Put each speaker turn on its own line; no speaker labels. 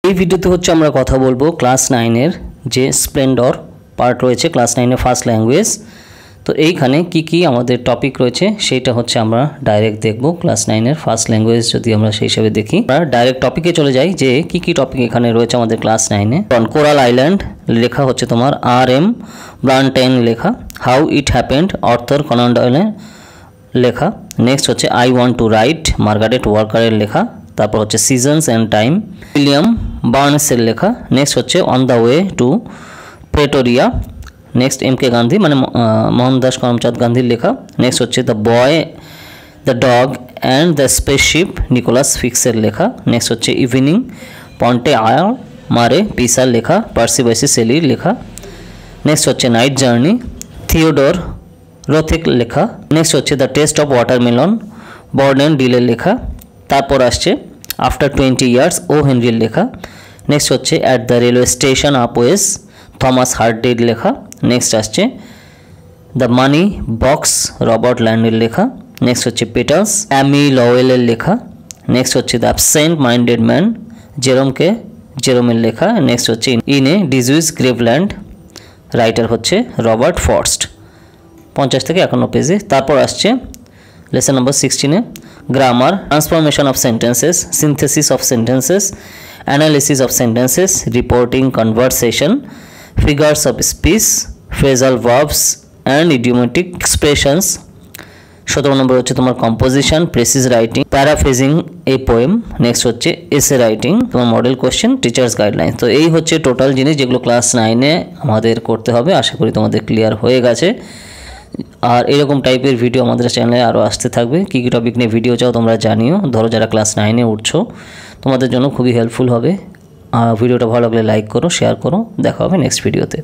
এই ভিডিওতে হচ্ছে আমরা কথা বলবো ক্লাস 9 এর যে স্প্লেন্ডর পার্ট রয়েছে ক্লাস 9 এর ফার্স্ট ল্যাঙ্গুয়েজ। তো এইখানে কি কি আমাদের টপিক রয়েছে সেটা হচ্ছে আমরা ডাইরেক্ট দেখব। ক্লাস 9 এর ফার্স্ট ল্যাঙ্গুয়েজ যদি আমরা সেই হিসেবে দেখি, আমরা ডাইরেক্ট টপিকে চলে যাই যে কি কি টপিক এখানে রয়েছে আমাদের ক্লাস 9 এ। কোরাল আইল্যান্ড লেখা হচ্ছে তোমার আর.এম. ব্রান্টেন লেখা। How it happened Arthur Conan ডয়েলের লেখা। নেক্সট হচ্ছে I want to write Margaret ওয়াকারের লেখা। তারপর হচ্ছে সিজনস অ্যান্ড টাইম উইলিয়াম বার্নসের লেখা। নেক্সট হচ্ছে on the way to Pretoria. Next MK. Gandhi মানে মোহনদাস করমচাঁদ গান্ধীর লেখা। নেক্সট হচ্ছে the boy the dog and the spaceship Nicholas ফিক্সের লেখা। নেক্সট হচ্ছে ইভিনিং পন্টে আয়ার মারে পিসার লেখা, পার্সি বাইসি সেলির লেখা। নেক্সট হচ্ছে নাইট জার্নি থিওডোর রথেক লেখা। নেক্সট হচ্ছে দ্য টেস্ট অফ ওয়াটারমেলন বর্ডেন ডিলের লেখা। তারপর আসছে আফটার 20 ইয়ার্স ও হেনরির লেখা। নেক্সট হচ্ছে at the railway station Upways Thomas হার্ডের লেখা। নেক্সট আসছে দ্য মানি বক্স রবার্ট ল্যান্ডের লেখা। নেক্সট হচ্ছে পেটার্স অ্যামি লওয়েলের লেখা। নেক্সট হচ্ছে দ্য অ্যাবসেন্ট মাইন্ডেড ম্যান জেরোমের লেখা। নেক্সট হচ্ছে in a disused graveyard writer হচ্ছে রবার্ট ফর্স্ট, 50 থেকে 51 পেজে। তারপর আসছে lesson number 16 grammar transformation of sentences synthesis of sentences analysis of sentences reporting conversation figures of speech phrasal verbs and idiomatic expressions. 17 number হচ্ছে তোমার composition precis writing paraphrasing a poem. Next হচ্ছে essay writing তোমার model question teachers guideline. তো এই হচ্ছে total জিনিস যেগুলো class 9 এ আমাদের করতে হবে। আশা করি তোমাদের ক্লিয়ার হয়ে গেছে। আর এরকম টাইপের ভিডিও আমাদের চ্যানেলে আরও আসতে থাকবে। কী কী টপিক নিয়ে ভিডিও চাও তোমরা জানিও। ধরো যারা ক্লাস 9 এ উঠছো তোমাদের জন্য খুবই হেল্পফুল হবে। ভিডিওটা ভালো লাগলে লাইক করো, শেয়ার করো। দেখা হবে নেক্সট ভিডিওতে।